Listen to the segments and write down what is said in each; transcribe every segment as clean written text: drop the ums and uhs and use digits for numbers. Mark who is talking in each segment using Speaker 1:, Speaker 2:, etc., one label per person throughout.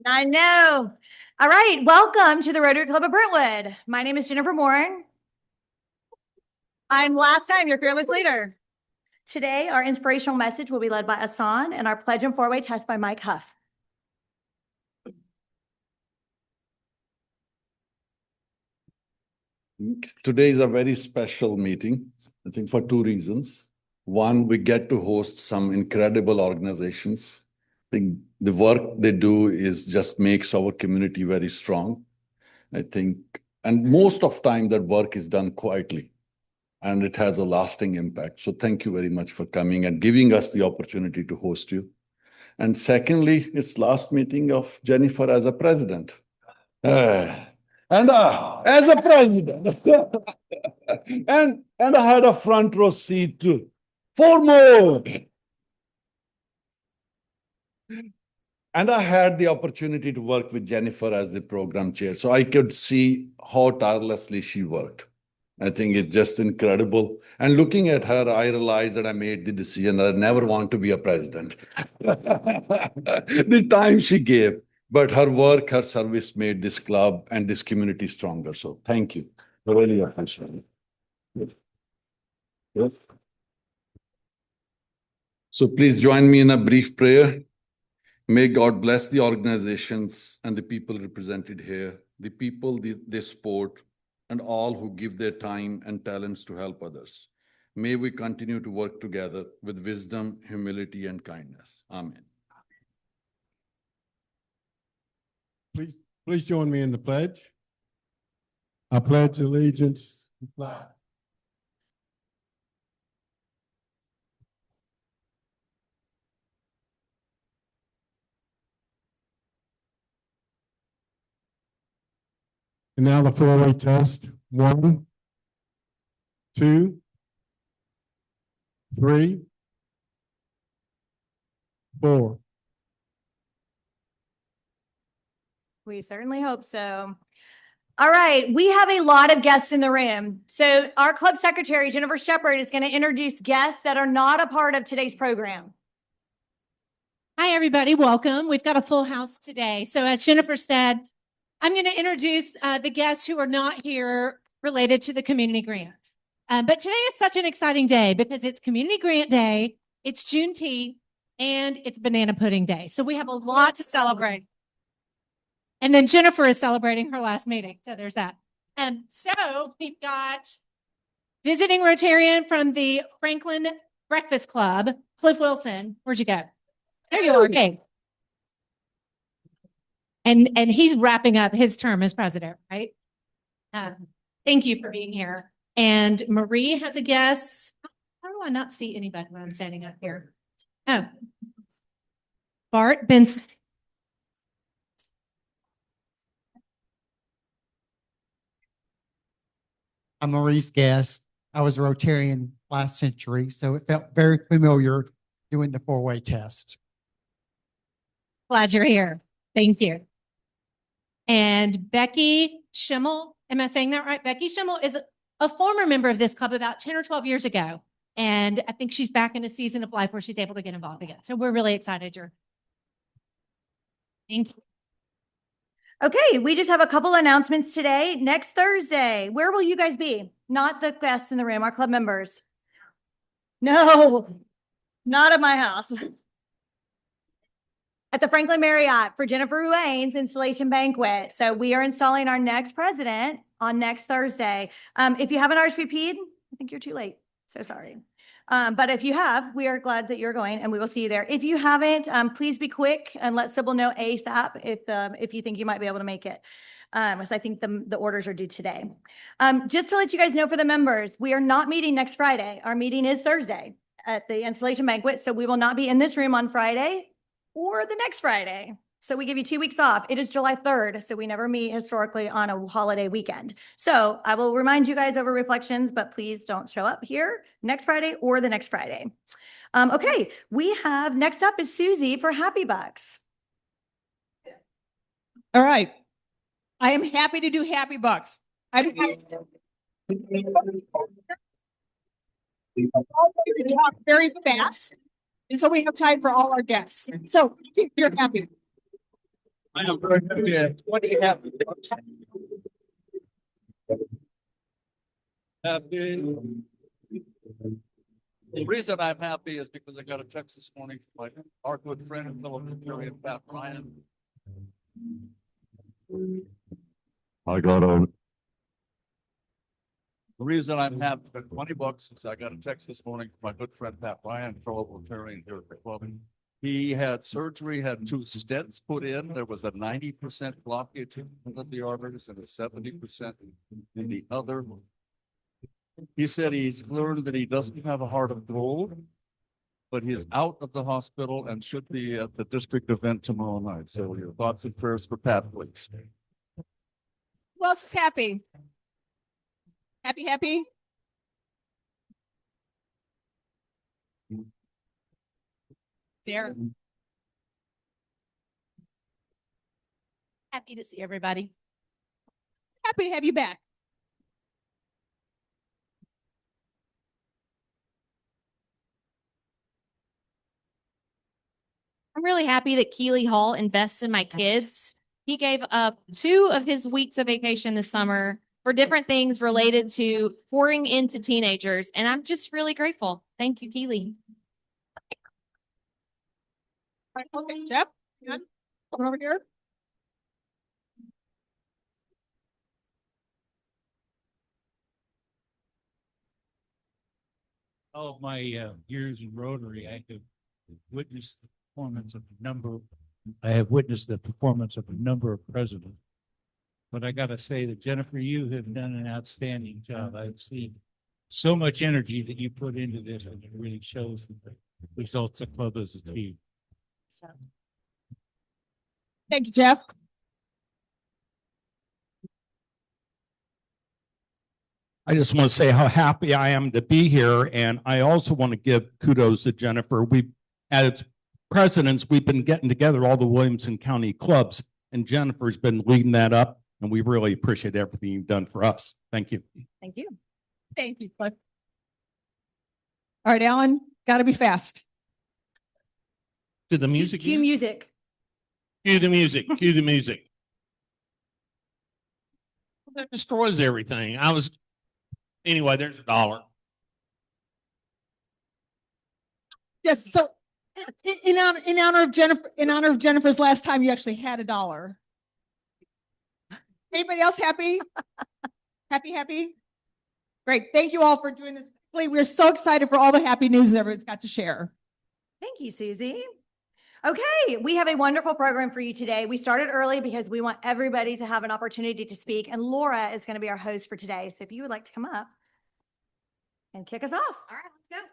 Speaker 1: I know. All right. Welcome to the Rotary Club of Brentwood. My name is Jennifer Morin. I'm last time your fearless leader. Today, our inspirational message will be led by Asan and our pledge and four-way test by Mike Huff.
Speaker 2: Today is a very special meeting, I think for two reasons. One, we get to host some incredible organizations. I think the work they do is just makes our community very strong. I think, and most of time that work is done quietly and it has a lasting impact. So thank you very much for coming and giving us the opportunity to host you. And secondly, it's last meeting of Jennifer as a president. And as a president, and I had a front row seat to 4 more. And I had the opportunity to work with Jennifer as the program chair, so I could see how tirelessly she worked. I think it's just incredible. And looking at her, I realized that I made the decision that I never want to be a president. The time she gave. But her work, her service made this club and this community stronger. So thank you. I really appreciate it. Yes. So please join me in a brief prayer. May God bless the organizations and the people represented here, the people they support, and all who give their time and talents to help others. May we continue to work together with wisdom, humility, and kindness. Amen.
Speaker 3: Please join me in the pledge. I pledge allegiance to the flag and now the four-way test. 1, 2, 3, 4.
Speaker 1: We certainly hope so. All right. We have a lot of guests in the room. So our club secretary, Jennifer Shepard, is going to introduce guests that are not a part of today's program.
Speaker 4: Hi, everybody. Welcome. We've got a full house today. So as Jennifer said, I'm going to introduce the guests who are not here related to the community grants. But today is such an exciting day because it's Community Grant Day, it's Juneteenth, and it's Banana Pudding Day. So we have a lot to celebrate. And then Jennifer is celebrating her last meeting. So there's that. And so we've got visiting Rotarian from the Franklin Breakfast Club, Cliff Wilson. Where'd you go? There you are. Okay. And he's wrapping up his term as president, right? Thank you for being here. And Marie has a guest. How do I not see anybody when I'm standing up here? Oh, Bart Benson.
Speaker 5: I'm Marie's guest. I was a Rotarian last century, so it felt very familiar doing the four-way test.
Speaker 4: Glad you're here. Thank you. And Becky Schimmel, am I saying that right? Becky Schimmel is a former member of this club about 10 or 12 years ago. And I think she's back in a season of life where she's able to get involved again. So we're really excited. Thank you.
Speaker 1: Okay, we just have a couple announcements today. Next Thursday, where will you guys be? Not the guests in the room, our club members. No, not at my house. At the Franklin Marriott for Jennifer Ruane's installation banquet. So we are installing our next president on next Thursday. If you haven't RSVP'd, I think you're too late. So sorry. But if you have, we are glad that you're going and we will see you there. If you haven't, please be quick and let Sybil know ASAP if you think you might be able to make it. Because I think the orders are due today. Just to let you guys know for the members, we are not meeting next Friday. Our meeting is Thursday at the installation banquet. So we will not be in this room on Friday or the next Friday. So we give you 2 weeks off. It is July 3rd. So we never meet historically on a holiday weekend. So I will remind you guys over reflections, but please don't show up here next Friday or the next Friday. Okay, we have next up is Susie for Happy Bucks.
Speaker 6: All right. I am happy to do Happy Bucks. I'm talk very fast. And so we have time for all our guests. So you're happy.
Speaker 7: I am very happy. What do you have? Happy. The reason I'm happy is because I got a text this morning from our good friend and fellow Terry Pat Ryan. The reason I'm happy for $20 is I got a text this morning from my good friend Pat Ryan, fellow Rotarian here at the club. He had surgery, had 2 stents put in. There was a 90% blockage in one of the arteries and a 70% in the other. He said he's learned that he doesn't have a heart of gold, but he is out of the hospital and should be at the district event tomorrow night. So your thoughts and prayers for Pat, please.
Speaker 6: Who else is happy? Happy, happy? Sarah.
Speaker 4: Happy to see everybody.
Speaker 6: Happy to have you back.
Speaker 8: I'm really happy that Keeley Hall invests in my kids. He gave up 2 of his weeks of vacation this summer for different things related to pouring into teenagers. And I'm just really grateful. Thank you, Keeley.
Speaker 6: Okay, Jeff, you want- come over here.
Speaker 9: All of my years in Rotary, I have witnessed the performance of a number. I have witnessed the performance of a number of presidents. But I got to say that Jennifer, you have done an outstanding job. I've seen so much energy that you put into this, and it really shows the results the club has achieved.
Speaker 6: Thank you, Jeff.
Speaker 10: I just want to say how happy I am to be here. And I also want to give kudos to Jennifer. As presidents, we've been getting together all the Williamson County clubs, and Jennifer's been leading that up. And we really appreciate everything you've done for us. Thank you.
Speaker 1: Thank you.
Speaker 6: Thank you, Cliff. All right, Alan, gotta be fast.
Speaker 3: To the music.
Speaker 1: Cue music.
Speaker 3: Cue the music. Cue the music. That destroys everything. Anyway, there's $1.
Speaker 6: Yes, so in honor of Jennifer's last time, you actually had $1. Anybody else happy? Happy? Great. Thank you all for doing this. We're so excited for all the happy news that everyone's got to share.
Speaker 1: Thank you, Susie. Okay, we have a wonderful program for you today. We started early because we want everybody to have an opportunity to speak, and Laura is going to be our host for today. So if you would like to come up and kick us off.
Speaker 8: All right, let's go.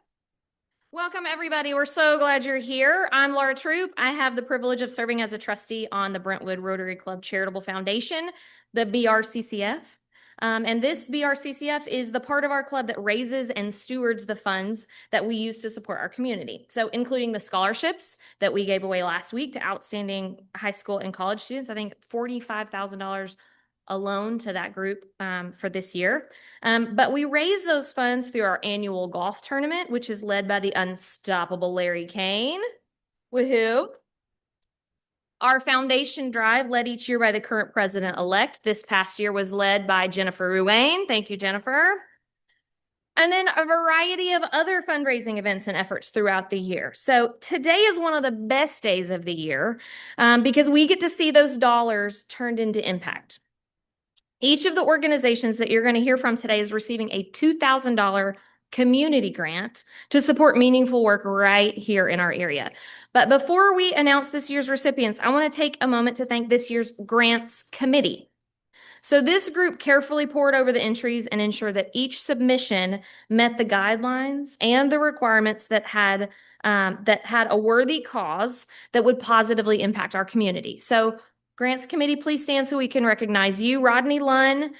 Speaker 8: Welcome, everybody. We're so glad you're here. I'm Laura Troop. I have the privilege of serving as a trustee on the Brentwood Rotary Club Charitable Foundation, the BRCCF. And this BRCCF is the part of our club that raises and stewards the funds that we use to support our community. So including the scholarships that we gave away last week to outstanding high school and college students, I think $45,000 alone to that group for this year. But we raise those funds through our annual golf tournament, which is led by the unstoppable Larry Kane. Woohoo! Our foundation drive, led each year by the current president-elect, this past year was led by Jennifer Ruane. Thank you, Jennifer. And then a variety of other fundraising events and efforts throughout the year. So today is one of the best days of the year because we get to see those dollars turned into impact. Each of the organizations that you're going to hear from today is receiving a $2,000 community grant to support meaningful work right here in our area. But before we announce this year's recipients, I want to take a moment to thank this year's grants committee. So this group carefully poured over the entries and ensured that each submission met the guidelines and the requirements that had a worthy cause that would positively impact our community. So grants committee, please stand so we can recognize you. Rodney Lunn,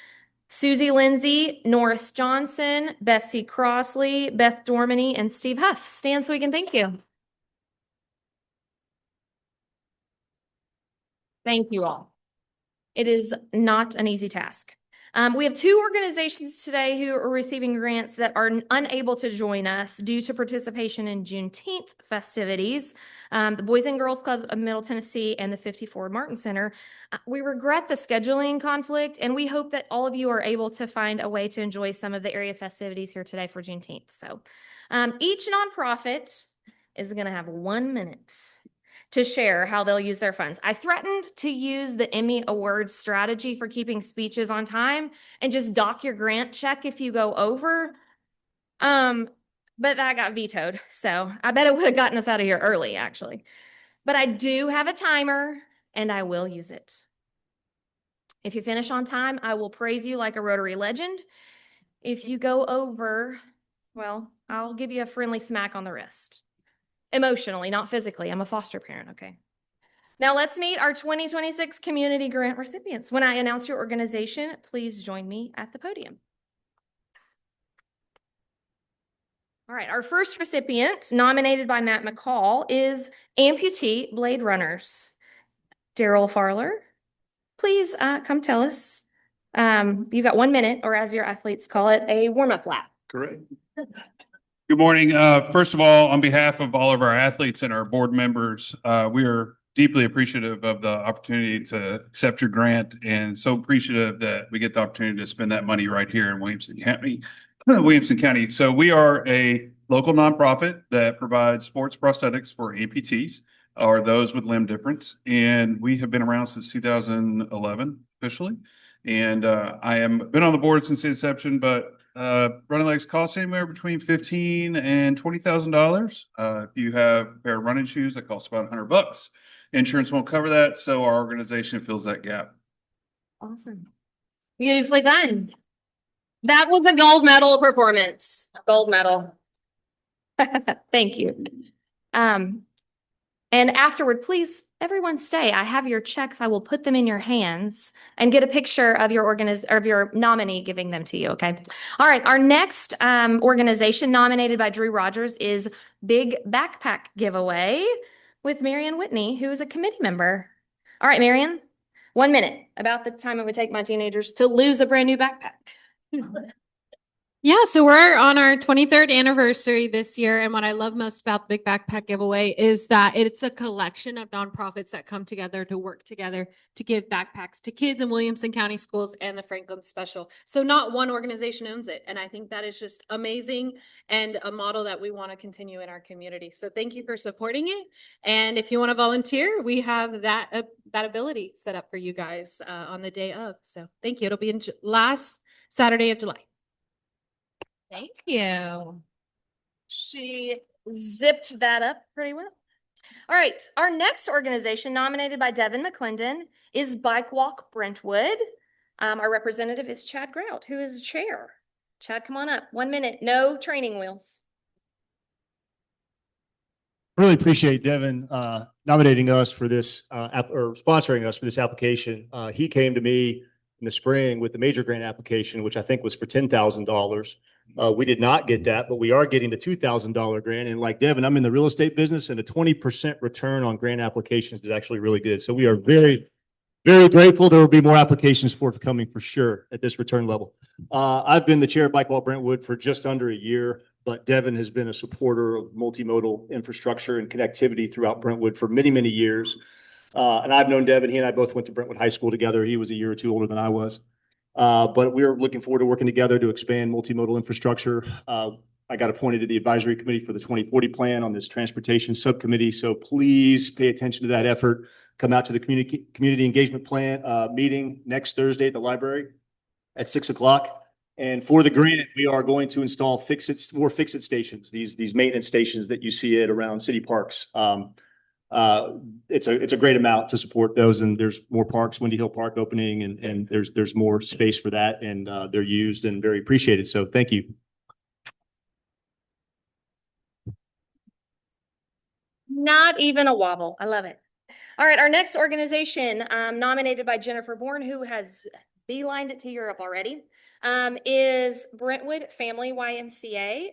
Speaker 8: Susie Lindsay, Norris Johnson, Betsy Crossley, Beth Dormany, and Steve Huff. Stand so we can thank you. Thank you all. It is not an easy task. We have two organizations today who are receiving grants that are unable to join us due to participation in Juneteenth festivities. The Boys and Girls Club of Middle Tennessee and the 54 Martin Center. We regret the scheduling conflict, and we hope that all of you are able to find a way to enjoy some of the area festivities here today for Juneteenth. So each nonprofit is going to have 1 minute to share how they'll use their funds. I threatened to use the Emmy Awards strategy for keeping speeches on time and just dock your grant check if you go over. But that got vetoed. So I bet it would have gotten us out of here early, actually. But I do have a timer and I will use it. If you finish on time, I will praise you like a Rotary legend. If you go over, well, I'll give you a friendly smack on the wrist. Emotionally, not physically. I'm a foster parent, okay? Now let's meet our 2026 community grant recipients. When I announce your organization, please join me at the podium. All right, our first recipient, nominated by Matt McCall, is Amputee Blade Runners. Daryl Farler, please come tell us. You got 1 minute, or as your athletes call it, a warm-up lap.
Speaker 11: Correct. Good morning. First of all, on behalf of all of our athletes and our board members, we are deeply appreciative of the opportunity to accept your grant and so appreciative that we get the opportunity to spend that money right here in Williamson County. So we are a local nonprofit that provides sports prosthetics for amputees or those with limb difference. And we have been around since 2011 officially. And I am been on the board since the inception, but running legs cost anywhere between $15,000 and $20,000. If you have a pair of running shoes, that costs about $100. Insurance won't cover that, so our organization fills that gap.
Speaker 8: Awesome. Beautifully done. That was a gold medal performance. Gold medal. Thank you. And afterward, please, everyone stay. I have your checks. I will put them in your hands and get a picture of your nominee giving them to you, okay? All right, our next organization nominated by Drew Rogers is Big Backpack Giveaway with Marion Whitney, who is a committee member. All right, Marion, 1 minute, about the time it would take my teenagers to lose a brand new backpack.
Speaker 12: Yeah, so we're on our 23rd anniversary this year. And what I love most about the Big Backpack Giveaway is that it's a collection of nonprofits that come together to work together to give backpacks to kids in Williamson County schools and the Franklin Special. So not one organization owns it. And I think that is just amazing and a model that we want to continue in our community. So thank you for supporting it. And if you want to volunteer, we have that ability set up for you guys on the day of. So thank you. It'll be in last Saturday of July.
Speaker 8: Thank you. She zipped that up pretty well. All right, our next organization nominated by Devin McClendon is Bike Walk Brentwood. Our representative is Chad Grout, who is chair. Chad, come on up. 1 minute, no training wheels.
Speaker 13: Really appreciate Devin nominating us for this or sponsoring us for this application. He came to me in the spring with the major grant application, which I think was for $10,000. We did not get that, but we are getting the $2,000 grant. And like Devin, I'm in the real estate business, and a 20% return on grant applications is actually really good. So we are very, very grateful. There will be more applications forthcoming for sure at this return level. I've been the chair of Bike Walk Brentwood for just under a year, but Devin has been a supporter of multimodal infrastructure and connectivity throughout Brentwood for many, many years. And I've known Devin. He and I both went to Brentwood High School together. He was a year or two older than I was. But we're looking forward to working together to expand multimodal infrastructure. I got appointed to the advisory committee for the 2040 plan on this transportation subcommittee. So please pay attention to that effort. Come out to the community engagement plan meeting next Thursday at the library at 6 o'clock. And for the grant, we are going to install more fix-it stations, these maintenance stations that you see at around city parks. It's a great amount to support those, and there's more parks, Windy Hill Park opening, and there's more space for that, and they're used and very appreciated. So thank you.
Speaker 8: Not even a wobble. I love it. All right, our next organization nominated by Jennifer Bourne, who has beelined it to Europe already, is Brentwood Family YMCA.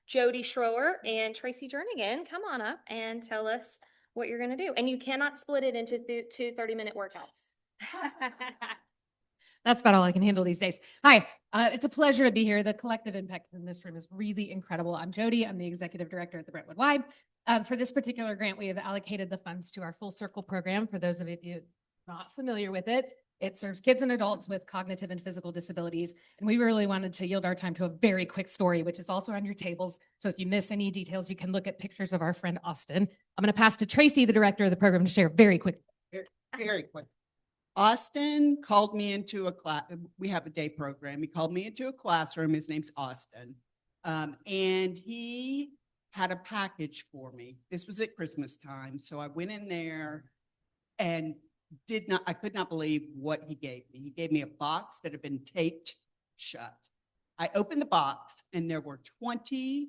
Speaker 8: Jody Schroer and Tracy Jernigan, come on up and tell us what you're going to do. And you cannot split it into two 30-minute workouts.
Speaker 14: That's about all I can handle these days. Hi, it's a pleasure to be here. The collective impact in this room is really incredible. I'm Jody. I'm the executive director at the Brentwood Y. For this particular grant, we have allocated the funds to our Full Circle program. For those of you not familiar with it, it serves kids and adults with cognitive and physical disabilities. And we really wanted to yield our time to a very quick story, which is also on your tables. So if you miss any details, you can look at pictures of our friend Austin. I'm going to pass to Tracy, the director of the program, to share very quick.
Speaker 15: Very quick. Austin called me into a class. We have a day program. He called me into a classroom. His name's Austin. And he had a package for me. This was at Christmas time. So I went in there and I could not believe what he gave me. He gave me a box that had been taped shut. I opened the box and there were $21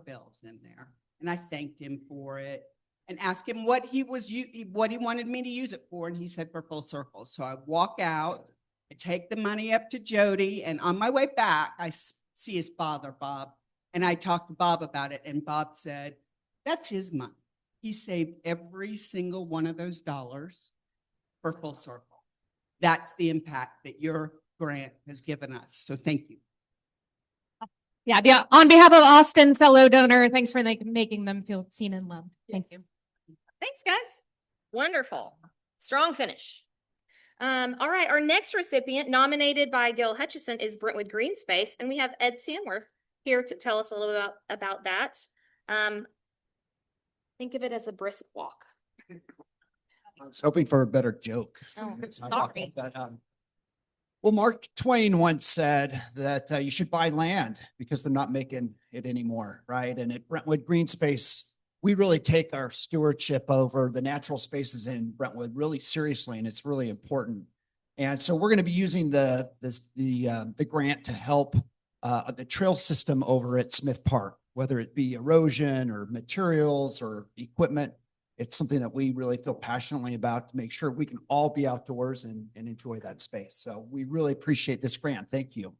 Speaker 15: bills in there. And I thanked him for it and asked him what he wanted me to use it for. And he said for Full Circle. So I walk out, I take the money up to Jody, and on my way back, I see his father, Bob. And I talked to Bob about it, and Bob said, that's his money. He saved every single one of those dollars for Full Circle. That's the impact that your grant has given us. So thank you.
Speaker 14: Yeah. On behalf of Austin, fellow donor, thanks for making them feel seen and loved. Thank you.
Speaker 8: Thanks, guys. Wonderful. Strong finish. All right. Our next recipient, nominated by Gil Hutchison, is Brentwood Green Space, and we have Ed Samworth here to tell us a little bit about that. Think of it as a brisk walk.
Speaker 16: I was hoping for a better joke.
Speaker 8: Oh,
Speaker 16: So I'm
Speaker 8: sorry.
Speaker 16: but, well, Mark Twain once said that you should buy land because they're not making it anymore, right? And at Brentwood Green Space, we really take our stewardship over the natural spaces in Brentwood really seriously, and it's really important. And so we're going to be using the grant to help the trail system over at Smith Park, whether it be erosion or materials or equipment. It's something that we really feel passionately about to make sure we can all be outdoors and enjoy that space. So we really appreciate this grant. Thank you.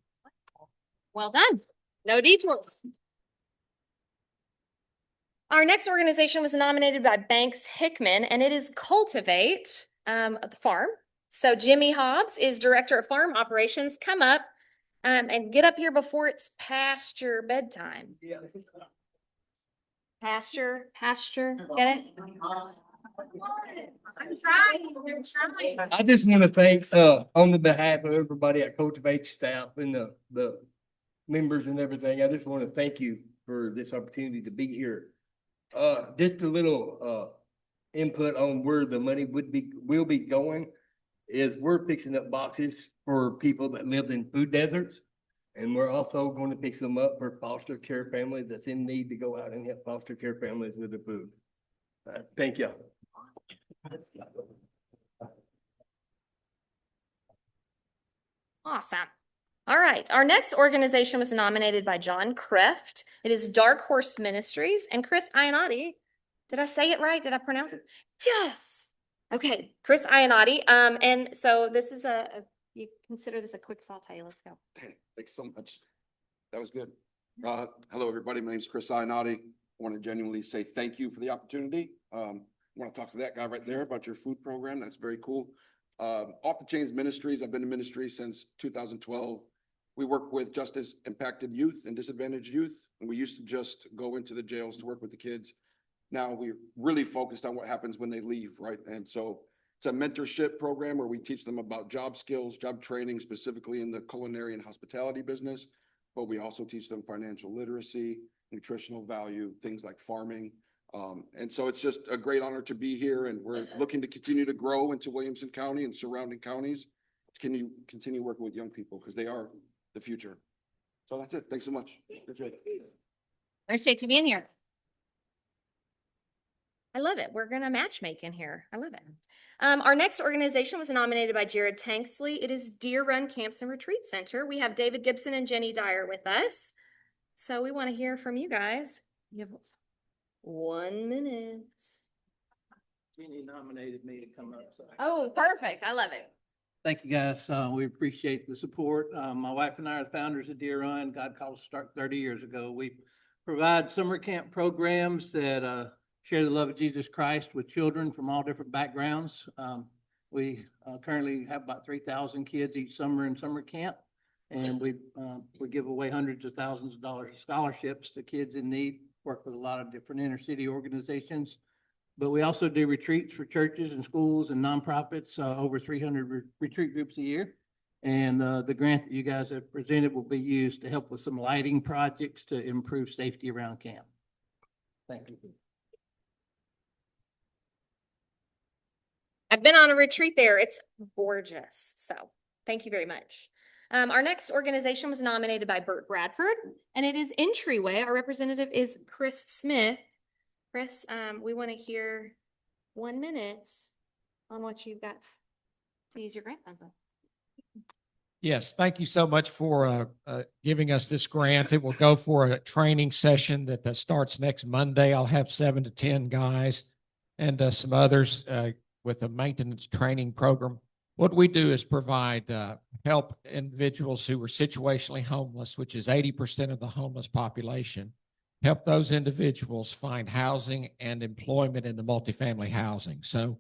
Speaker 8: Well done. No detours. Our next organization was nominated by Banks Hickman, and it is Cultivate the Farm. So Jimmy Hobbs is Director of Farm Operations. Come up and get up here before it's past your bedtime. Pasture, get it? I'm trying.
Speaker 17: I just want to thank, on the behalf of everybody at Cultivate staff and the members and everything, I just want to thank you for this opportunity to be here. Just a little, input on where the money will be going is we're fixing up boxes for people that live in food deserts. And we're also going to pick them up for foster care families that's in need to go out and help foster care families with the food. Thank you.
Speaker 8: Awesome. All right. Our next organization was nominated by John Kreft. It is Dark Horse Ministries and Chris Iannotti. Did I say it right? Did I pronounce it? Yes. Okay. Chris Iannotti. And so this is you consider this a quick saute. Let's go.
Speaker 18: Thanks so much. That was good. Hello, everybody. My name is Chris Iannotti. I want to genuinely say thank you for the opportunity. I want to talk to that guy right there about your food program. That's very cool. Off the Chains Ministries. I've been in ministry since 2012. We work with justice impacted youth and disadvantaged youth. And we used to just go into the jails to work with the kids. Now we're really focused on what happens when they leave, right? And so it's a mentorship program where we teach them about job skills, job training, specifically in the culinary and hospitality business. But we also teach them financial literacy, nutritional value, things like farming. And so it's just a great honor to be here, and we're looking to continue to grow into Williamson County and surrounding counties. Can you continue working with young people because they are the future? So that's it. Thanks so much.
Speaker 8: Appreciate you being here. I love it. We're going to matchmake in here. I love it. Our next organization was nominated by Jared Tanksley. It is Deer Run Camps and Retreat Center. We have David Gibson and Jenny Dyer with us. So we want to hear from you guys. You have 1 minute.
Speaker 19: Jenny nominated me to come up. So.
Speaker 8: Oh, perfect. I love it.
Speaker 19: Thank you, guys. We appreciate the support. My wife and I are the founders of Deer Run. God called us to start 30 years ago. We provide summer camp programs that share the love of Jesus Christ with children from all different backgrounds. We currently have about 3,000 kids each summer in summer camp. And we give away hundreds of thousands of dollars of scholarships to kids in need, work with a lot of different inner city organizations. But we also do retreats for churches and schools and nonprofits, over 300 retreat groups a year. And the grant that you guys have presented will be used to help with some lighting projects to improve safety around camp. Thank you.
Speaker 8: I've been on a retreat there. It's gorgeous. So thank you very much. Our next organization was nominated by Burt Bradford, and it is Entryway. Our representative is Chris Smith. Chris, we want to hear 1 minute on what you've got to use your grant fund.
Speaker 20: Yes, thank you so much for giving us this grant. It will go for a training session that starts next Monday. I'll have 7 to 10 guys and some others with a maintenance training program. What we do is provide help individuals who are situationally homeless, which is 80% of the homeless population, help those individuals find housing and employment in the multifamily housing. So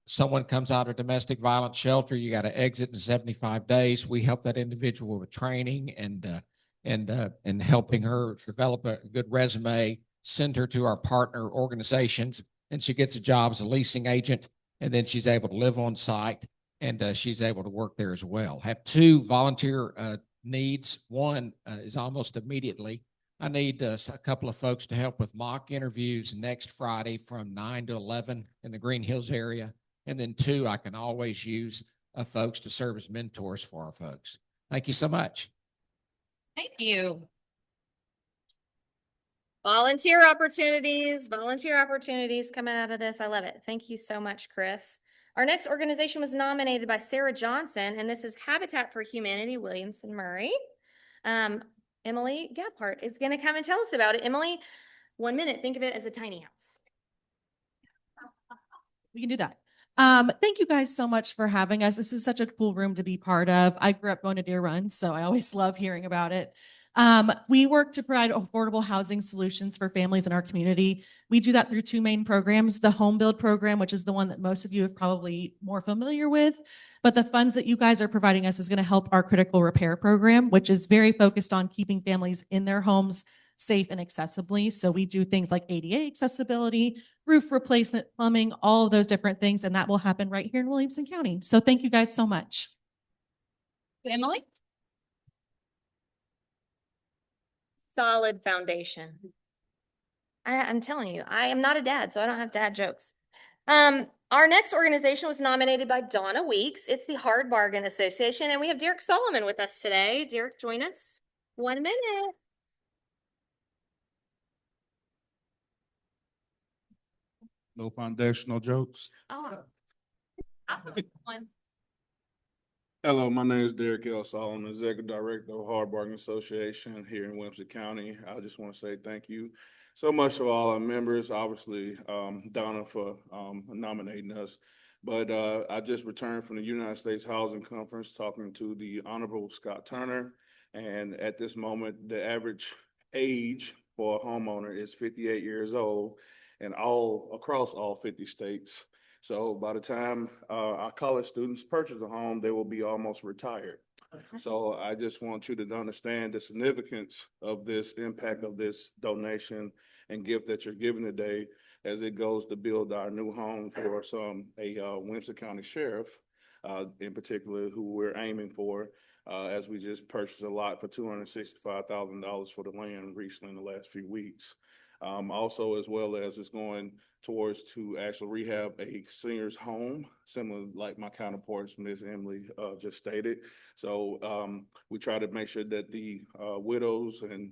Speaker 20: someone comes out of domestic violence shelter, you got to exit in 75 days. We help that individual with training and helping her develop a good resume, send her to our partner organizations, and she gets a job as a leasing agent. And then she's able to live on site, and she's able to work there as well. Have 2 volunteer needs. One is almost immediately. I need a couple of folks to help with mock interviews next Friday from 9 to 11 in the Green Hills area. And then 2, I can always use folks to serve as mentors for our folks. Thank you so much.
Speaker 8: Thank you. Volunteer opportunities coming out of this. I love it. Thank you so much, Chris. Our next organization was nominated by Sarah Johnson, and this is Habitat for Humanity, Williamson Murray. Emily Gephardt is going to come and tell us about it. Emily, 1 minute. Think of it as a tiny house.
Speaker 21: We can do that. Thank you guys so much for having us. This is such a cool room to be part of. I grew up going to Deer Run, so I always love hearing about it. We work to provide affordable housing solutions for families in our community. We do that through 2 main programs, the Home Build program, which is the one that most of you have probably more familiar with. But the funds that you guys are providing us is going to help our critical repair program, which is very focused on keeping families in their homes safe and accessibly. So we do things like ADA accessibility, roof replacement, plumbing, all of those different things. And that will happen right here in Williamson County. So thank you guys so much.
Speaker 8: Emily? Solid foundation. I'm telling you, I am not a dad, so I don't have dad jokes. Our next organization was nominated by Donna Weeks. It's the Hard Bargain Association, and we have Derek Solomon with us today. Derek, join us. 1 minute.
Speaker 22: No foundational jokes.
Speaker 8: Oh. One.
Speaker 22: Hello, my name is Derek L. Solomon, Executive Director of Hard Bargain Association here in Williamson County. I just want to say thank you so much to all our members, obviously Donna for nominating us. But I just returned from the United States Housing Conference talking to the Honorable Scott Turner. And at this moment, the average age for a homeowner is 58 years old and all across all 50 states. So by the time our college students purchase a home, they will be almost retired. So I just want you to understand the significance of this impact of this donation and gift that you're giving today as it goes to build our new home for a Williamson County Sheriff in particular, who we're aiming for as we just purchased a lot for $265,000 for the land recently in the last few weeks. Also, as well as it's going towards to actually rehab a senior's home, similar like my counterparts, Ms. Emily just stated. So we try to make sure that the widows and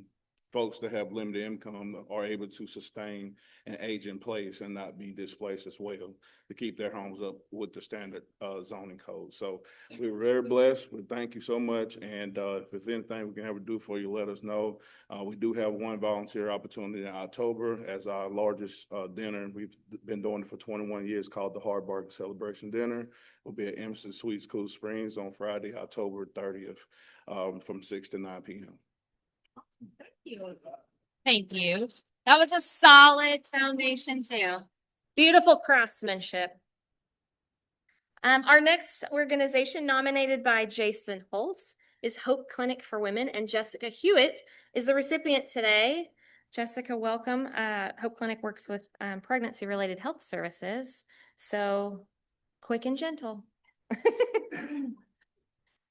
Speaker 22: folks that have limited income are able to sustain and age in place and not be displaced as well, to keep their homes up with the standard zoning code. So we were very blessed. We thank you so much. And if there's anything we can ever do for you, let us know. We do have one volunteer opportunity in October as our largest dinner. We've been doing it for 21 years, called the Hard Bargain Celebration Dinner. We'll be at Emerson Suites, Cool Springs on Friday, October 30th from 6 to 9 p.m.
Speaker 8: Thank you. That was a solid foundation too. Beautiful craftsmanship. Our next organization nominated by Jason Hulse is Hope Clinic for Women, and Jessica Hewitt is the recipient today. Jessica, welcome. Hope Clinic works with pregnancy-related health services, so quick and gentle.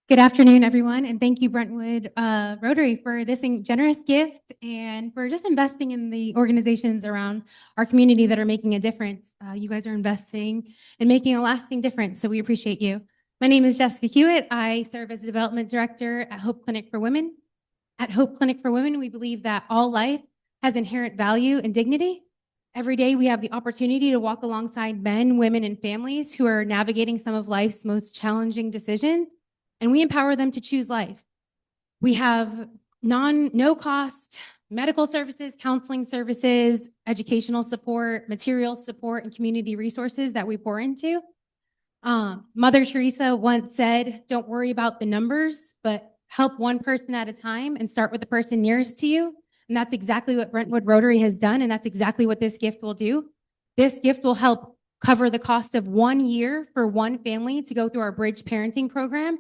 Speaker 2: Good afternoon, everyone, and thank you, Brentwood Rotary, for this generous gift and for just investing in the organizations around our community that are making a difference. You guys are investing and making a lasting difference, so we appreciate you. My name is Jessica Hewitt. I serve as the Development Director at Hope Clinic for Women. At Hope Clinic for Women, we believe that all life has inherent value and dignity. Every day, we have the opportunity to walk alongside men, women, and families who are navigating some of life's most challenging decisions, and we empower them to choose life. We have no cost medical services, counseling services, educational support, materials support, and community resources that we pour into. Mother Teresa once said, "Don't worry about the numbers, but help one person at a time and start with the person nearest to you." And that's exactly what Brentwood Rotary has done, and that's exactly what this gift will do. This gift will help cover the cost of 1 year for one family to go through our Bridge Parenting Program.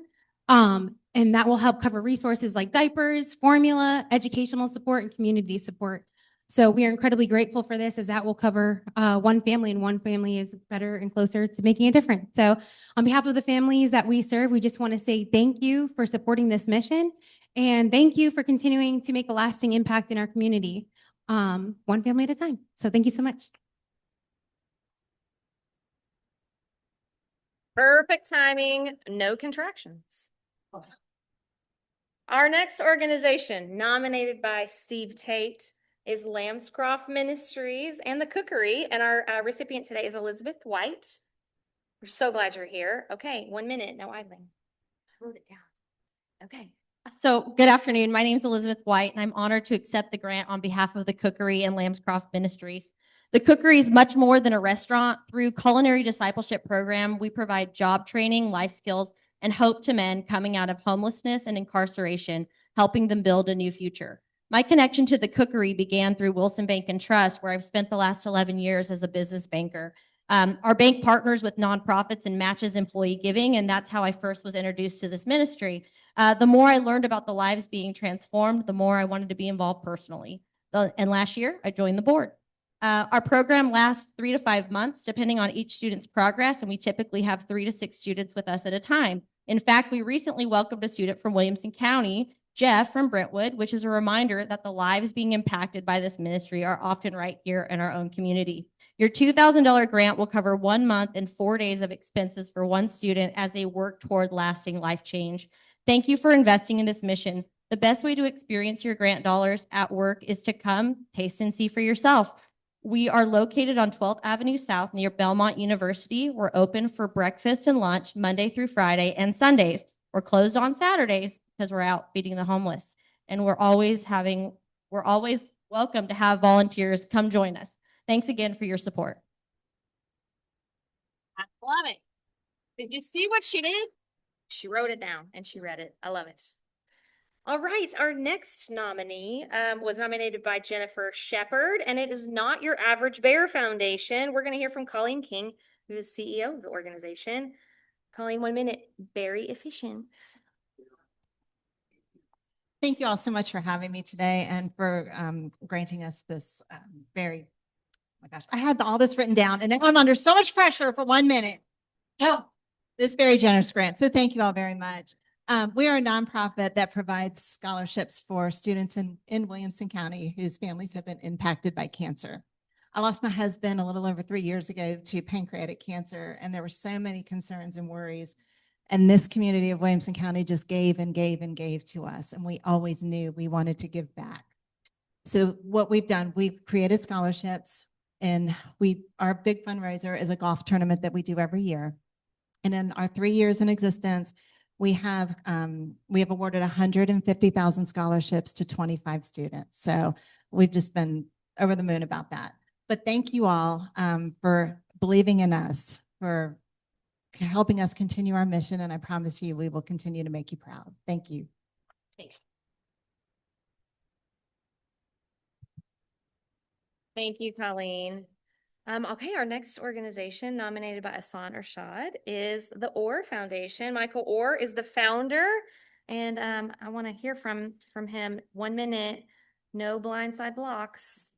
Speaker 2: And that will help cover resources like diapers, formula, educational support, and community support. So we are incredibly grateful for this, as that will cover one family, and one family is better and closer to making a difference. So on behalf of the families that we serve, we just want to say thank you for supporting this mission, and thank you for continuing to make a lasting impact in our community, one family at a time. So thank you so much.
Speaker 8: Perfect timing, no contractions. Our next organization, nominated by Steve Tate, is Lambscroft Ministries and the Cookery, and our recipient today is Elizabeth White. We're so glad you're here. Okay, 1 minute, no idling. I wrote it down. Okay.
Speaker 5: So good afternoon. My name is Elizabeth White, and I'm honored to accept the grant on behalf of the Cookery and Lambscroft Ministries. The Cookery is much more than a restaurant. Through Culinary Discipleship Program, we provide job training, life skills, and hope to men coming out of homelessness and incarceration, helping them build a new future. My connection to the Cookery began through Wilson Bank and Trust, where I've spent the last 11 years as a business banker. Our bank partners with nonprofits and matches employee giving, and that's how I first was introduced to this ministry. The more I learned about the lives being transformed, the more I wanted to be involved personally. And last year, I joined the board. Our program lasts 3 to 5 months, depending on each student's progress, and we typically have 3 to 6 students with us at a time. In fact, we recently welcomed a student from Williamson County, Jeff from Brentwood, which is a reminder that the lives being impacted by this ministry are often right here in our own community. Your $2,000 grant will cover 1 month and 4 days of expenses for one student as they work toward lasting life change. Thank you for investing in this mission. The best way to experience your grant dollars at work is to come, taste, and see for yourself. We are located on 12th Avenue South near Belmont University. We're open for breakfast and lunch Monday through Friday and Sundays. We're closed on Saturdays because we're out feeding the homeless. And we're always welcome to have volunteers come join us. Thanks again for your support.
Speaker 8: I love it. Did you see what she did? She wrote it down and she read it. I love it. All right, our next nominee was nominated by Jennifer Shepard, and it is Not Your Average Bear Foundation. We're going to hear from Colleen King, who is CEO of the organization. Colleen, 1 minute, very efficient.
Speaker 23: Thank you all so much for having me today and for granting us this very, oh my gosh, I had all this written down and now I'm under so much pressure for 1 minute. Oh, this very generous grant. So thank you all very much. We are a nonprofit that provides scholarships for students in Williamson County whose families have been impacted by cancer. I lost my husband a little over 3 years ago to pancreatic cancer, and there were so many concerns and worries. And this community of Williamson County just gave and gave and gave to us, and we always knew we wanted to give back. So what we've done, we've created scholarships, and our big fundraiser is a golf tournament that we do every year. And in our 3 years in existence, we have awarded 150,000 scholarships to 25 students. So we've just been over the moon about that. But thank you all for believing in us, for helping us continue our mission. And I promise you, we will continue to make you proud. Thank you.
Speaker 8: Thank you, Colleen. Okay, our next organization nominated by Asan Arshad is the Orr Foundation. Michael Orr is the founder, and I want to hear from him. 1 minute, no blindside blocks.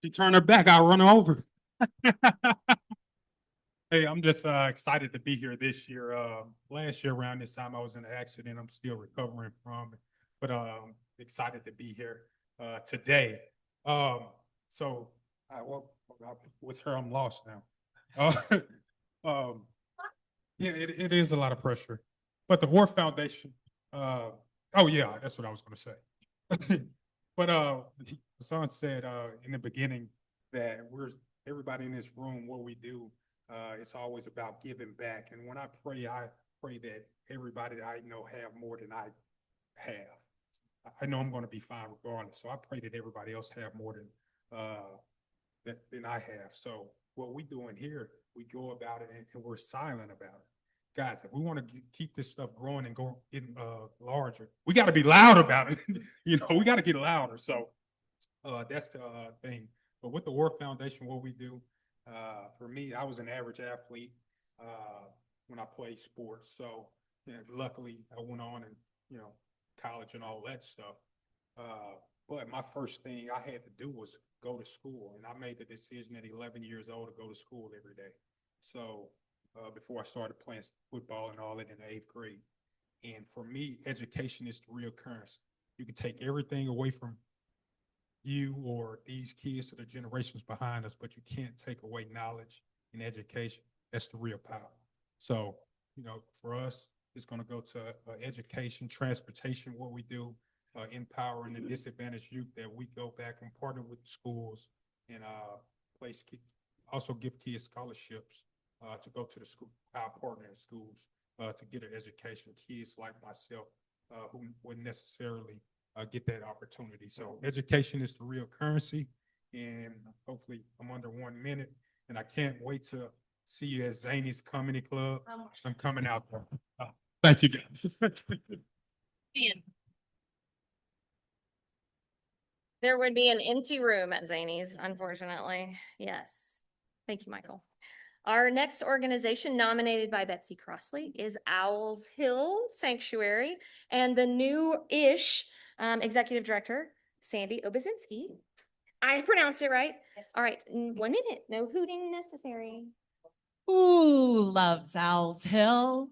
Speaker 4: She turned her back, I'll run her over. Hey, I'm just excited to be here this year. Last year around this time, I was in an accident I'm still recovering from, but excited to be here today. So with her, I'm lost now. Yeah, it is a lot of pressure, but the Orr Foundation, oh yeah, that's what I was going to say. But Hassan said in the beginning that everybody in this room, what we do, it's always about giving back. And when I pray that everybody that I know have more than I have. I know I'm going to be fine regardless. So I pray that everybody else have more than I have. So what we doing here, we go about it and we're silent about it. Guys, if we want to keep this stuff growing and go getting larger, we got to be loud about it. We got to get louder. So that's the thing. But with the Orr Foundation, what we do, for me, I was an average athlete when I played sports. So luckily, I went on and college and all that stuff. But my first thing I had to do was go to school, and I made the decision at 11 years old to go to school every day. So before I started playing football and all that in the 8th grade. And for me, education is the real currency. You can take everything away from you or these kids or the generations behind us, but you can't take away knowledge and education. That's the real power. So, for us, it's going to go to education, transportation, what we do, empowering the disadvantaged youth, that we go back and partner with the schools and also give kids scholarships to go to the school, our partner in schools, to get an education. Kids like myself who wouldn't necessarily get that opportunity. So education is the real currency, and hopefully I'm under 1 minute, and I can't wait to see you at Zany's Comedy Club. I'm coming out there. Thank you, guys.
Speaker 8: There would be an empty room at Zany's, unfortunately. Yes. Thank you, Michael. Our next organization nominated by Betsy Crossley is Owls Hill Sanctuary, and the new-ish executive director, Sandy Obazinski. I pronounced it right. Yes. All right, 1 minute, no hooting necessary.
Speaker 7: Ooh, loves Owls Hill.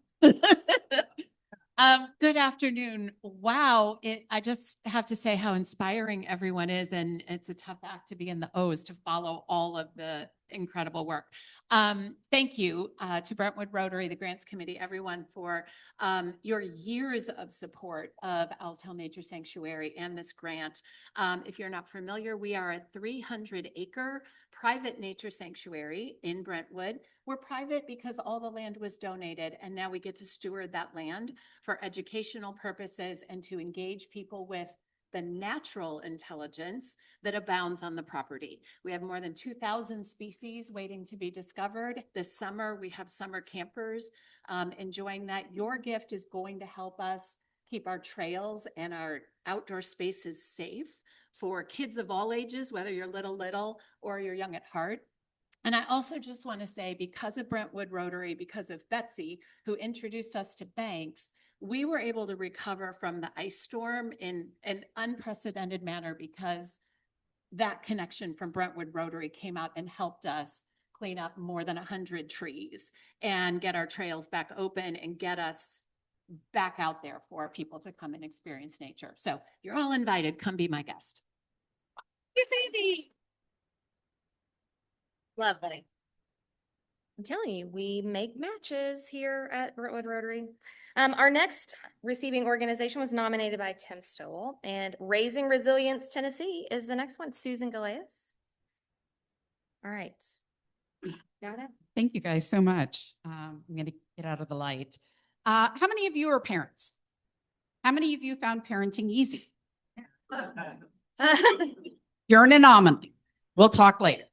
Speaker 7: Good afternoon. Wow. I just have to say how inspiring everyone is, and it's a tough act to be in the O's to follow all of the incredible work. Thank you to Brentwood Rotary, the Grants Committee, everyone for your years of support of Owls Hill Nature Sanctuary and this grant. If you're not familiar, we are a 300-acre private nature sanctuary in Brentwood. We're private because all the land was donated, and now we get to steward that land for educational purposes and to engage people with the natural intelligence that abounds on the property. We have more than 2,000 species waiting to be discovered. This summer, we have summer campers enjoying that. Your gift is going to help us keep our trails and our outdoor spaces safe for kids of all ages, whether you're little or you're young at heart. And I also just want to say, because of Brentwood Rotary, because of Betsy, who introduced us to Banks, we were able to recover from the ice storm in an unprecedented manner, because that connection from Brentwood Rotary came out and helped us clean up more than 100 trees and get our trails back open and get us back out there for people to come and experience nature. So you're all invited. Come be my guest.
Speaker 8: It's easy. Love, buddy. I'm telling you, we make matches here at Brentwood Rotary. Our next receiving organization was nominated by Tim Stowell, and Raising Resilience Tennessee is the next one. Susan Galeas. All right. Got it.
Speaker 9: Thank you guys so much. I'm going to get out of the light. How many of you are parents? How many of you found parenting easy? You're an anomaly. We'll talk later.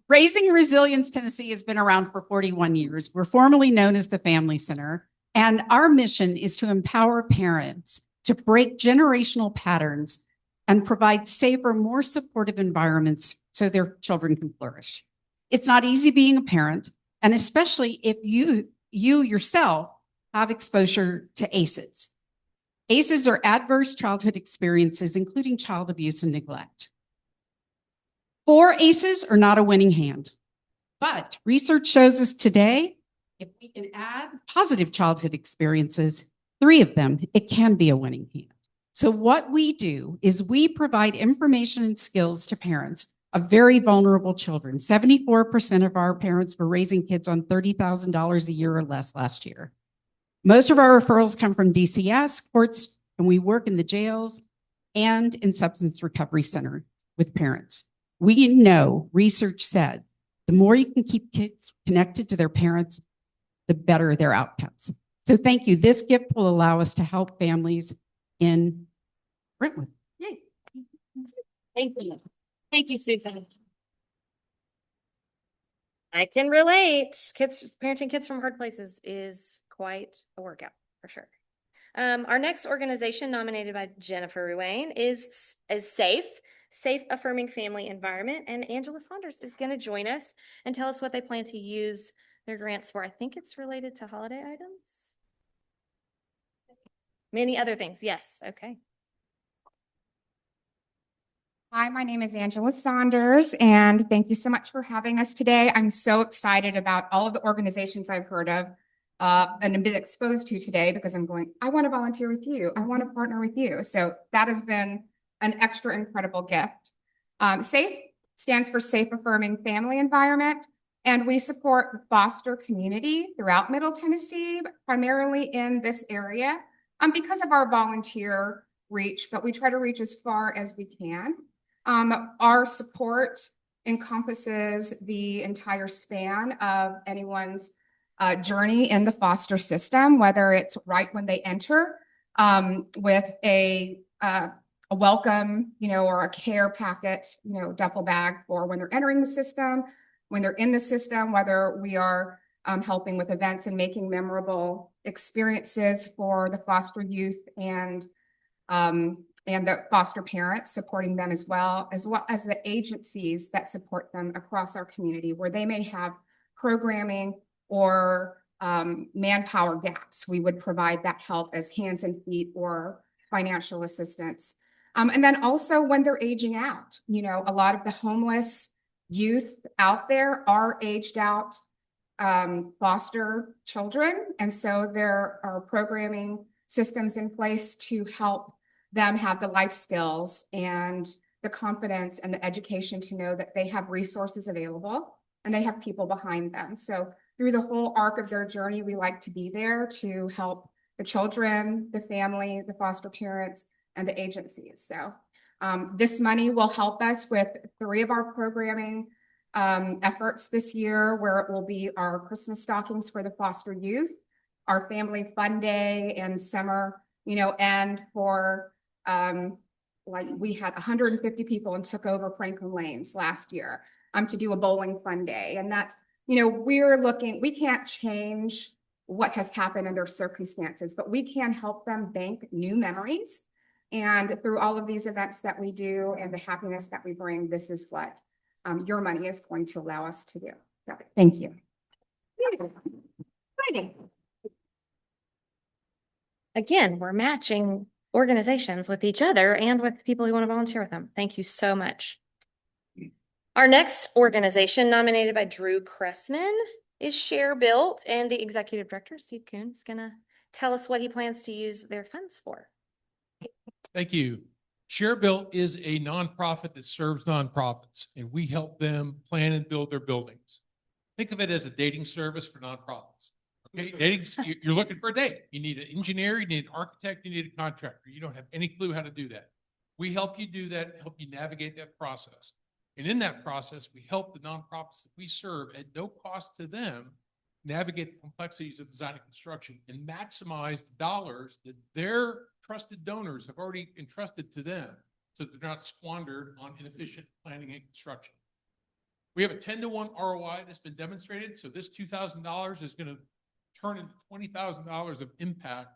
Speaker 9: Raising Resilience Tennessee has been around for 41 years. We're formerly known as the Family Center, and our mission is to empower parents to break generational patterns and provide safer, more supportive environments so their children can flourish. It's not easy being a parent, and especially if you yourself have exposure to ACEs. ACEs are adverse childhood experiences, including child abuse and neglect. 4 ACEs are not a winning hand, but research shows us today, if we can add positive childhood experiences, 3 of them, it can be a winning hand. So what we do is we provide information and skills to parents of very vulnerable children. 74% of our parents were raising kids on $30,000 a year or less last year. Most of our referrals come from DCS, courts, and we work in the jails and in substance recovery center with parents. We know, research said, the more you can keep kids connected to their parents, the better their outcomes. So thank you. This gift will allow us to help families in Brentwood.
Speaker 8: Yay. Thank you. Thank you, Susan. I can relate. Parenting kids from hard places is quite a workout for sure. Our next organization nominated by Jennifer Ruane is Safe Affirming Family Environment. And Angela Saunders is going to join us and tell us what they plan to use their grants for. I think it's related to holiday items. Many other things. Yes. Okay.
Speaker 3: Hi, my name is Angela Saunders, and thank you so much for having us today. I'm so excited about all of the organizations I've heard of and have been exposed to today because I'm going, I want to volunteer with you. I want to partner with you. So that has been an extra incredible gift. SAFE stands for Safe Affirming Family Environment, and we support the foster community throughout Middle Tennessee, primarily in this area because of our volunteer reach, but we try to reach as far as we can. Our support encompasses the entire span of anyone's journey in the foster system, whether it's right when they enter with a welcome, or a care packet, duffel bag for when they're entering the system, when they're in the system, whether we are helping with events and making memorable experiences for the foster youth and the foster parents, supporting them as well as the agencies that support them across our community, where they may have programming or manpower gaps. We would provide that help as hands and feet or financial assistance. And then also when they're aging out, a lot of the homeless youth out there are aged out foster children. And so there are programming systems in place to help them have the life skills and the confidence and the education to know that they have resources available and they have people behind them. So through the whole arc of their journey, we like to be there to help the children, the family, the foster parents, and the agencies. So this money will help us with 3 of our programming efforts this year, where it will be our Christmas stockings for the foster youth, our family fun day and summer, and for we had 150 people and took over Franklin Lanes last year to do a bowling fun day. And that's, we can't change what has happened in their circumstances, but we can help them bank new memories. And through all of these events that we do and the happiness that we bring, this is what your money is going to allow us to do. So, thank you.
Speaker 8: Again, we're matching organizations with each other and with people who want to volunteer with them. Thank you so much. Our next organization, nominated by Drew Cressman, is Share Built, and the executive director, Steve Kuhn, is going to tell us what he plans to use their funds for.
Speaker 20: Thank you. Share Built is a nonprofit that serves nonprofits, and we help them plan and build their buildings. Think of it as a dating service for nonprofits. Okay, you're looking for a date. You need an engineer, you need an architect, you need a contractor. You don't have any clue how to do that. We help you do that, help you navigate that process. And in that process, we help the nonprofits that we serve at no cost to them navigate the complexities of design and construction and maximize the dollars that their trusted donors have already entrusted to them so that they're not squandered on inefficient planning and construction. We have a 10-to-1 ROI that's been demonstrated. So this $2,000 is going to turn into $20,000 of impact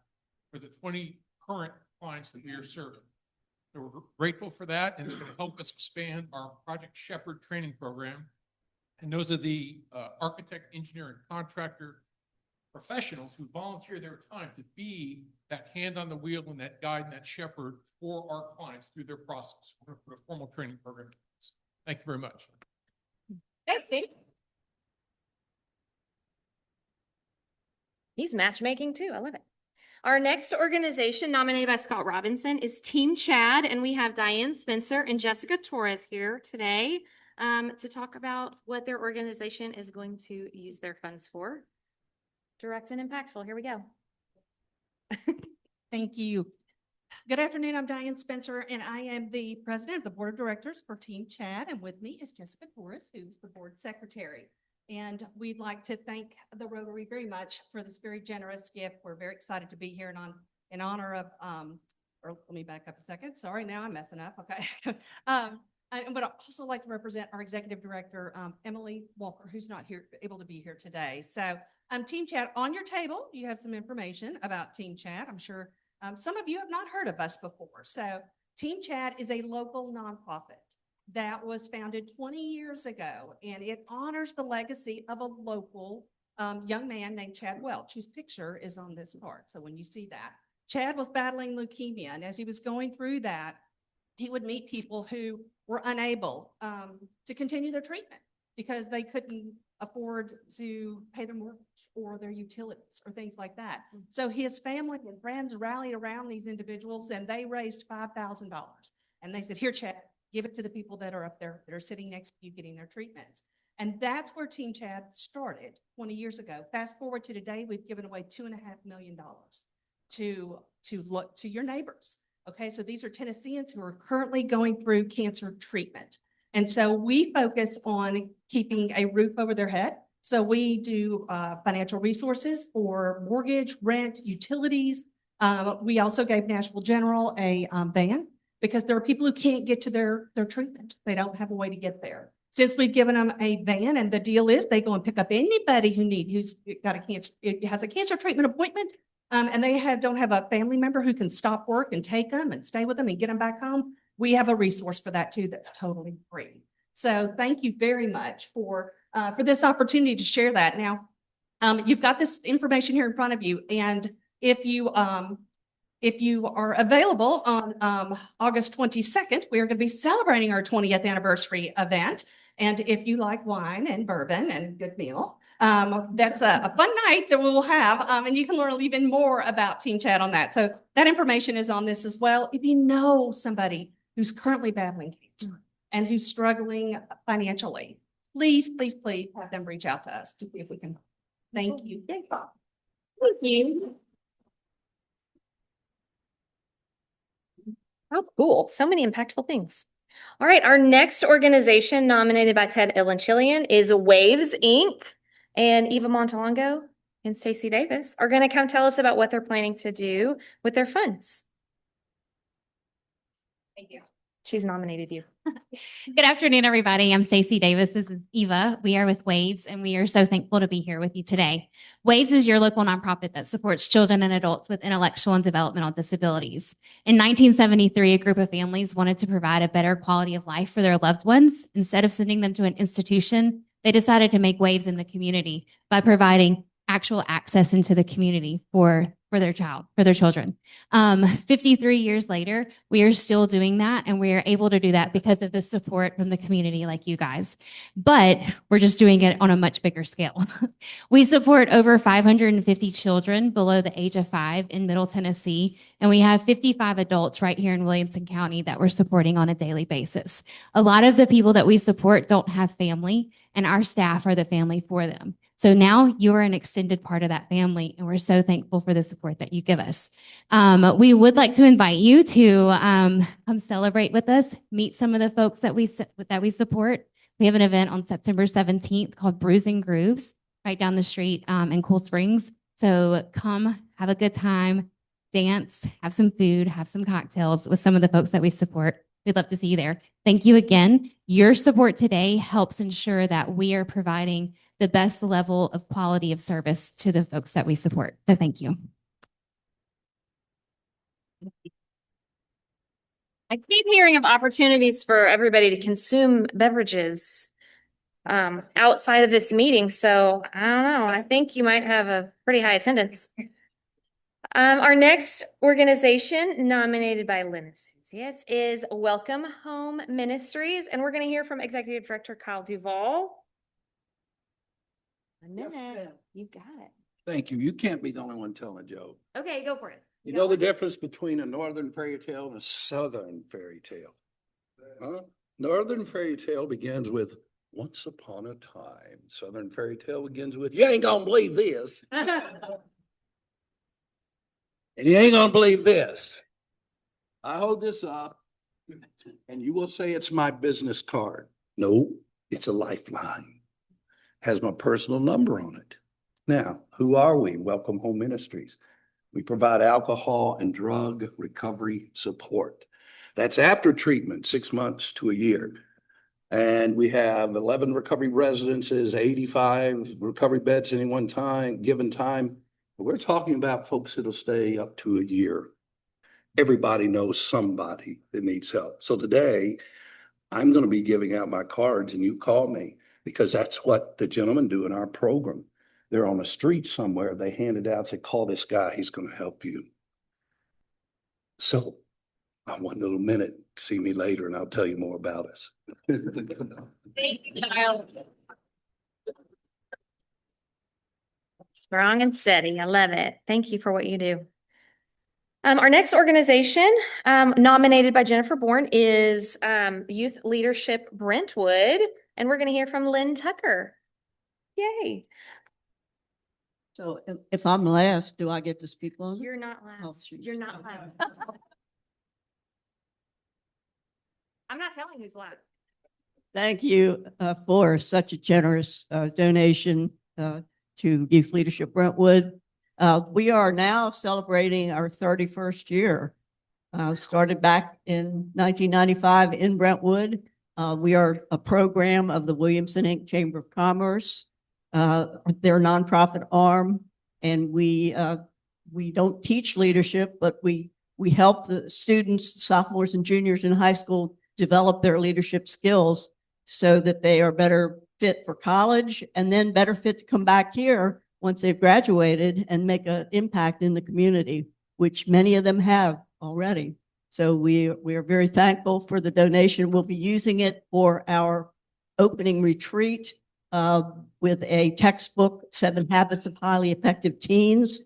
Speaker 20: for the 20 current clients that we are serving.
Speaker 1: So we're grateful for that, and it's going to help us expand our Project Shepherd training program. And those are the architect, engineer, and contractor professionals who volunteer their time to be that hand on the wheel and that guide and that shepherd for our clients through their process. We're going to put a formal training program in place. Thank you very much.
Speaker 8: Thanks, Steve. He's matchmaking too. I love it. Our next organization nominated by Scott Robinson is Team Chad, and we have Diane Spencer and Jessica Torres here today to talk about what their organization is going to use their funds for. Direct and impactful. Here we go.
Speaker 6: Thank you. Good afternoon. I'm Diane Spencer, and I am the president of the board of directors for Team Chad. And with me is Jessica Torres, who's the board secretary. And we'd like to thank the Rotary very much for this very generous gift. We're very excited to be here and in honor of, or let me back up a second. Sorry, now I'm messing up. Okay. I would also like to represent our executive director, Emily Walker, who's not able to be here today. So Team Chad, on your table, you have some information about Team Chad. I'm sure some of you have not heard of us before. So Team Chad is a local nonprofit that was founded 20 years ago, and it honors the legacy of a local young man named Chad Welch, whose picture is on this card. So when you see that, Chad was battling leukemia, and as he was going through that, he would meet people who were unable to continue their treatment because they couldn't afford to pay their mortgage or their utilities or things like that. So his family and friends rallied around these individuals, and they raised $5,000. And they said, here, Chad, give it to the people that are up there that are sitting next to you getting their treatments. And that's where Team Chad started 20 years ago. Fast forward to today, we've given away $2.5 million to your neighbors. Okay, so these are Tennesseans who are currently going through cancer treatment. And so we focus on keeping a roof over their head. So we do financial resources for mortgage, rent, utilities. We also gave Nashville General a van because there are people who can't get to their treatment. They don't have a way to get there. Since we've given them a van, and the deal is they go and pick up anybody who's got a cancer, it has a cancer treatment appointment, and they don't have a family member who can stop work and take them and stay with them and get them back home. We have a resource for that too that's totally free. So thank you very much for this opportunity to share that. Now, you've got this information here in front of you, and if you are available on August 22nd, we are going to be celebrating our 20th anniversary event. And if you like wine and bourbon and good meal, that's a fun night that we will have. And you can learn even more about Team Chad on that. So that information is on this as well. If you know somebody who's currently battling cancer and who's struggling financially, please, please, please have them reach out to us to see if we can. Thank you.
Speaker 8: Thank you. Oh, cool. So many impactful things. All right. Our next organization nominated by Ted Illenchillian is Waves, Inc. And Eva Montalongo and Stacey Davis are going to come tell us about what they're planning to do with their funds. Thank you. She's nominated you.
Speaker 10: Good afternoon, everybody. I'm Stacey Davis. This is Eva. We are with Waves, and we are so thankful to be here with you today. Waves is your local nonprofit that supports children and adults with intellectual and developmental disabilities. In 1973, a group of families wanted to provide a better quality of life for their loved ones. Instead of sending them to an institution, they decided to make waves in the community by providing actual access into the community for their children. 53 years later, we are still doing that, and we are able to do that because of the support from the community like you guys. But we're just doing it on a much bigger scale. We support over 550 children below the age of 5 in Middle Tennessee, and we have 55 adults right here in Williamson County that we're supporting on a daily basis. A lot of the people that we support don't have family, and our staff are the family for them. So now you are an extended part of that family, and we're so thankful for the support that you give us. We would like to invite you to come celebrate with us, meet some of the folks that we support. We have an event on September 17th called Brews and Grooves right down the street in Cool Springs. So come have a good time, dance, have some food, have some cocktails with some of the folks that we support. We'd love to see you there. Thank you again. Your support today helps ensure that we are providing the best level of quality of service to the folks that we support. So thank you.
Speaker 8: I keep hearing of opportunities for everybody to consume beverages outside of this meeting, so I don't know. I think you might have a pretty high attendance. Our next organization nominated by Lynn Souzias is Welcome Home Ministries, and we're going to hear from Executive Director Kyle Duvall. A minute. You got it.
Speaker 11: Thank you. You can't be the only one telling a joke.
Speaker 8: Okay, go for it.
Speaker 11: You know the difference between a northern fairy tale and a southern fairy tale? Huh? Northern fairy tale begins with once upon a time. Southern fairy tale begins with you ain't gonna believe this. And you ain't gonna believe this. I hold this up and you will say it's my business card. No, it's a lifeline. Has my personal number on it. Now, who are we? Welcome Home Ministries. We provide alcohol and drug recovery support. That's after treatment, 6 months to a year. And we have 11 recovery residences, 85 recovery beds any one time, given time. We're talking about folks that'll stay up to a year. Everybody knows somebody that needs help. So today, I'm going to be giving out my cards and you call me because that's what the gentlemen do in our program. They're on the street somewhere. They hand it out, say, call this guy. He's going to help you. So I want a little minute. See me later and I'll tell you more about us.
Speaker 8: Thank you, Kyle. Strong and steady. I love it. Thank you for what you do. Our next organization, nominated by Jennifer Bourne, is Youth Leadership Brentwood, and we're going to hear from Lynn Tucker. Yay.
Speaker 12: So if I'm last, do I get to speak longer?
Speaker 8: You're not last.
Speaker 12: Oh, shoot.
Speaker 8: You're not last. I'm not telling who's last.
Speaker 12: Thank you for such a generous donation to Youth Leadership Brentwood. We are now celebrating our 31st year. Started back in 1995 in Brentwood. We are a program of the Williamson Inc. Chamber of Commerce. Their nonprofit arm, and we don't teach leadership, but we help the students, sophomores and juniors in high school develop their leadership skills so that they are better fit for college and then better fit to come back here once they've graduated and make an impact in the community, which many of them have already. So we are very thankful for the donation. We'll be using it for our opening retreat with a textbook, 7 Habits of Highly Effective Teens,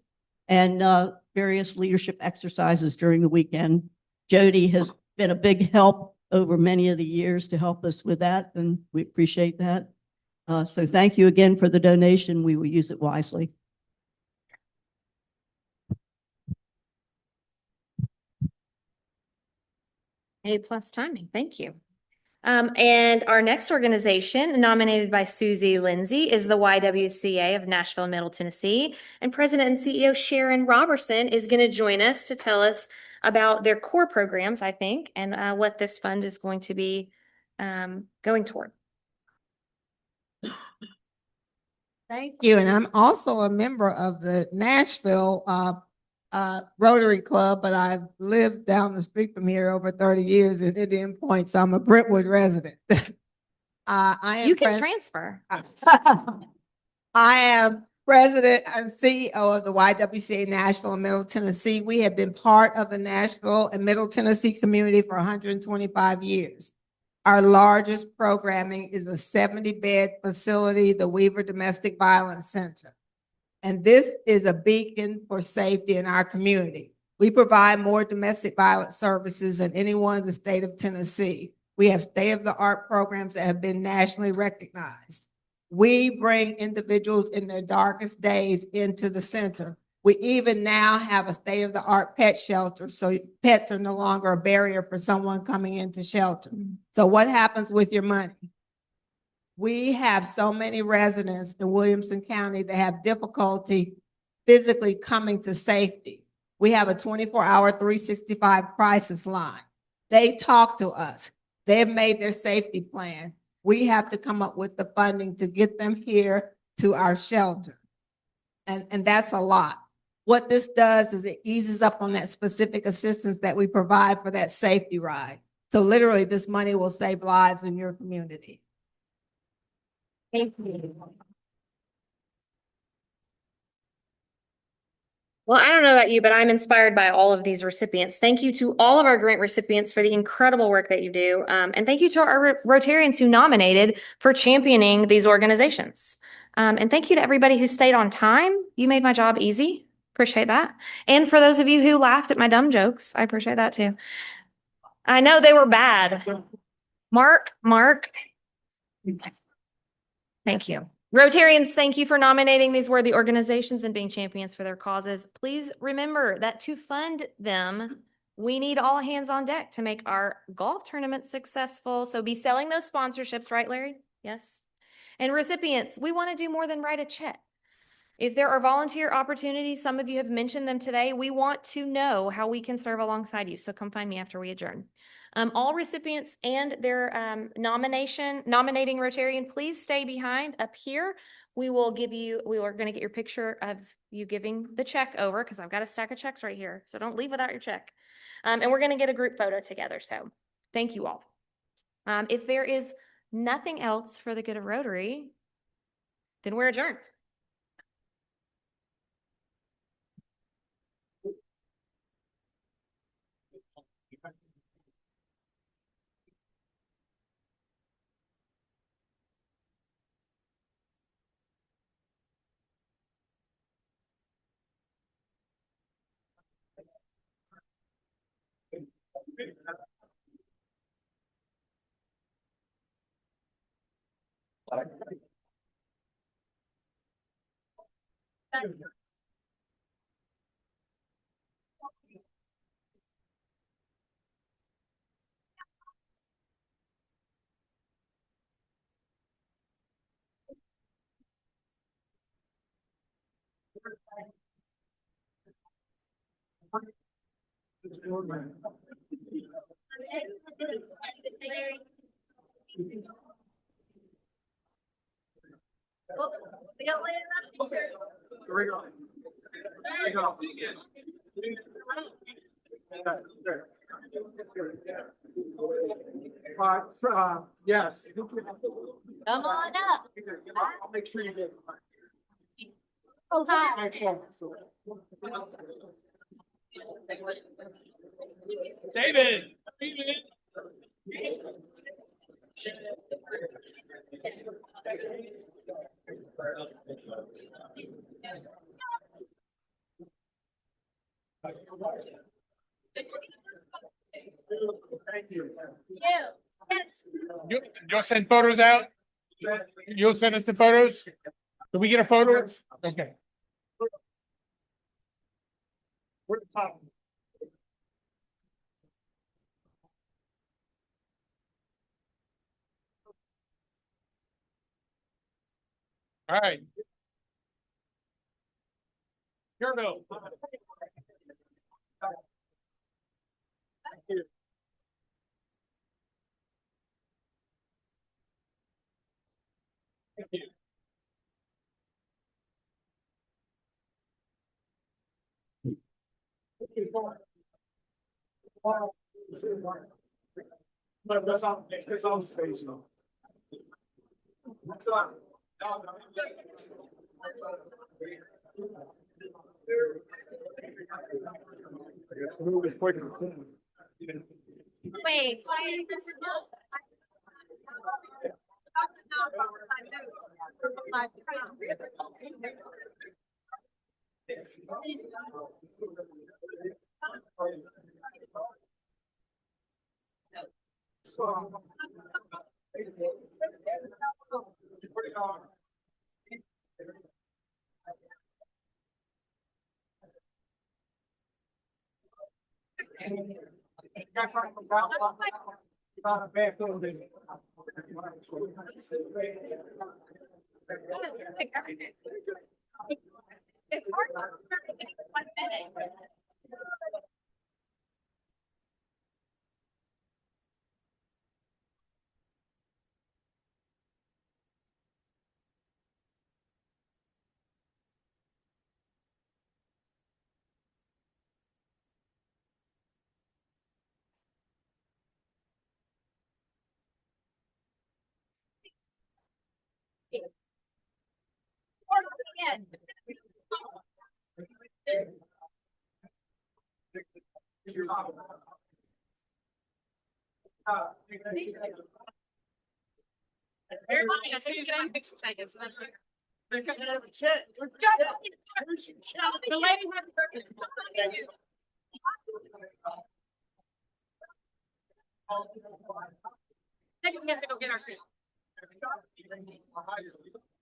Speaker 12: and various leadership exercises during the weekend. Jody has been a big help over many of the years to help us with that, and we appreciate that. So thank you again for the donation. We will use it wisely.
Speaker 8: A+ timing. Thank you. And our next organization, nominated by Susie Lindsay, is the YWCA of Nashville, Middle Tennessee. And President and CEO Sharon Robertson is going to join us to tell us about their core programs, I think, and what this fund is going to be going toward.
Speaker 13: Thank you. And I'm also a member of the Nashville Rotary Club, but I've lived down the street from here over 30 years in Indian Point, so I'm a Brentwood resident.
Speaker 8: You can transfer.
Speaker 13: I am president and CEO of the YWCA Nashville and Middle Tennessee. We have been part of the Nashville and Middle Tennessee community for 125 years. Our largest programming is a 70-bed facility, the Weaver Domestic Violence Center. And this is a beacon for safety in our community. We provide more domestic violence services than anyone in the state of Tennessee. We have state-of-the-art programs that have been nationally recognized. We bring individuals in their darkest days into the center. We even now have a state-of-the-art pet shelter, so pets are no longer a barrier for someone coming into shelter. So what happens with your money? We have so many residents in Williamson County that have difficulty physically coming to safety. We have a 24-hour, 365 crisis line. They talk to us. They've made their safety plan. We have to come up with the funding to get them here to our shelter. And that's a lot. what this does is it eases up on that specific assistance that we provide for that safety ride. So literally, this money will save lives in your community.
Speaker 8: Thank you. Well, I don't know about you, but I'm inspired by all of these recipients. Thank you to all of our grant recipients for the incredible work that you do. And thank you to our Rotarians who nominated for championing these organizations. And thank you to everybody who stayed on time. You made my job easy. Appreciate that. And for those of you who laughed at my dumb jokes, I appreciate that too. I know they were bad. Mark. Thank you. Rotarians, thank you for nominating these worthy organizations and being champions for their causes. Please remember that to fund them, we need all hands on deck to make our golf tournament successful. So be selling those sponsorships, right, Larry? Yes. And recipients, we want to do more than write a check. If there are volunteer opportunities, some of you have mentioned them today, we want to know how we can serve alongside you. So come find me after we adjourn. All recipients and their nominating Rotarian, please stay behind up here. We are going to get your picture of you giving the check over because I've got a stack of checks right here. So don't leave without your check. And we're going to get a group photo together. So thank you all. If there is nothing else for the good of Rotary, then we're adjourned.
Speaker 14: Yes.
Speaker 8: Come on up.
Speaker 14: I'll make sure you get.
Speaker 8: Oh, hi.
Speaker 14: David. Thank you. You'll send photos out? You'll send us the photos? Can we get a photo? Okay. We're at the top. All right. Here we go. Thank you. Thank you. That's on stage now. What's up? Move as quick.
Speaker 8: Wait. It's hard to everything in 1 minute.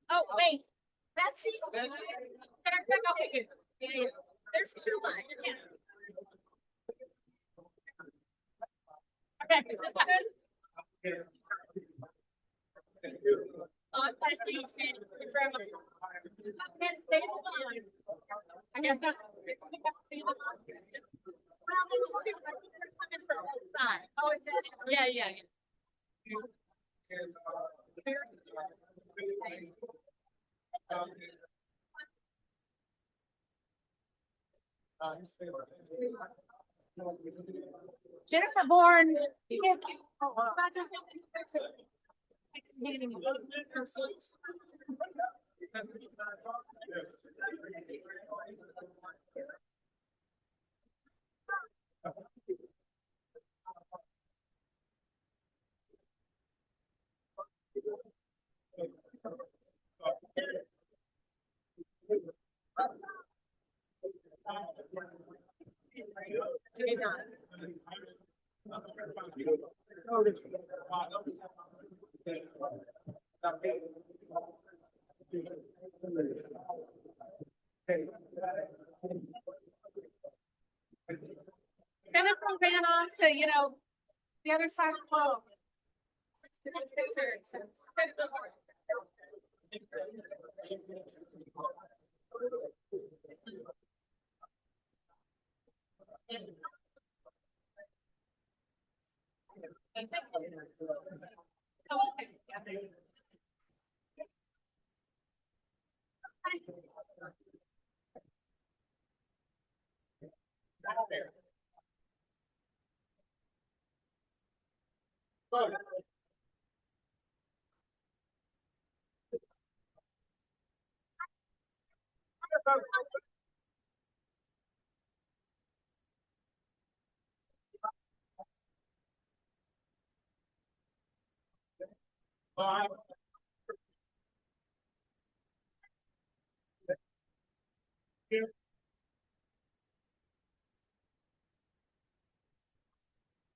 Speaker 8: Oh, wait, that's. There's two lines. Okay. Yeah, yeah. Jennifer Bourne. Jennifer ran off to, the other side of the hall.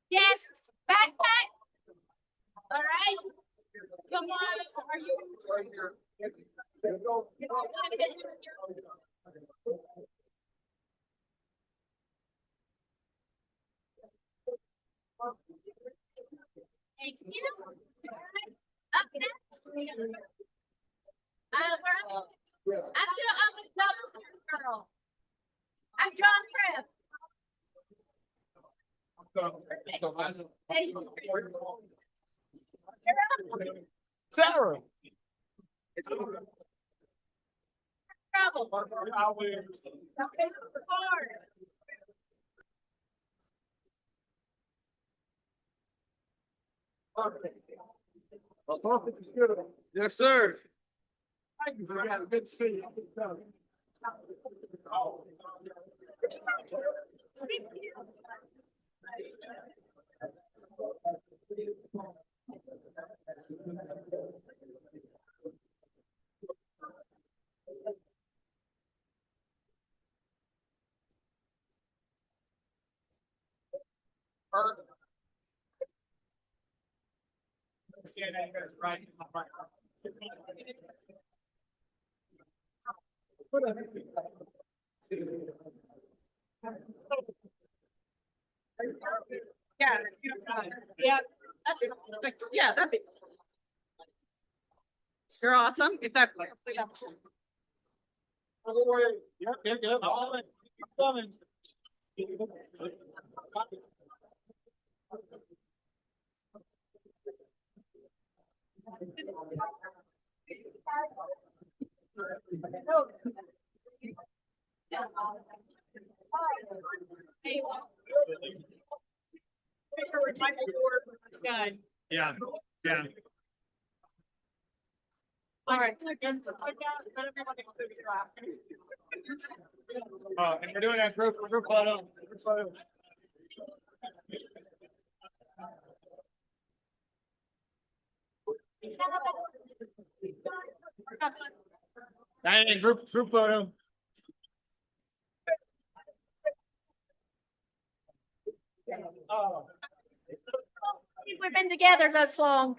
Speaker 8: Yes, backpack. All right. Come on, are you? Thank you. Up next. I'm a double girl. I'm John Tripp.
Speaker 14: Sarah. Yes, sir. Thank you. Good to see you.
Speaker 15: Yeah, that'd be. You're awesome. If that.
Speaker 14: Yep. All right. Keep coming. Yeah. All right. And we're doing a group photo. Group photo. And group photo.
Speaker 8: We've been together this long.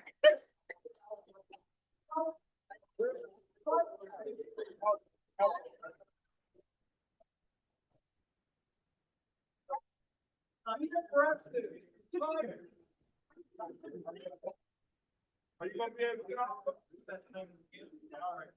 Speaker 14: Are you gonna be able to get off? All right.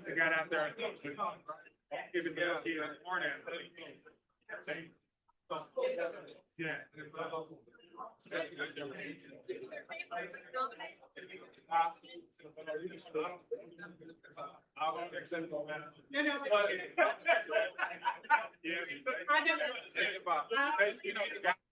Speaker 14: I got out there. Give it down here in the morning. Yeah. Yeah.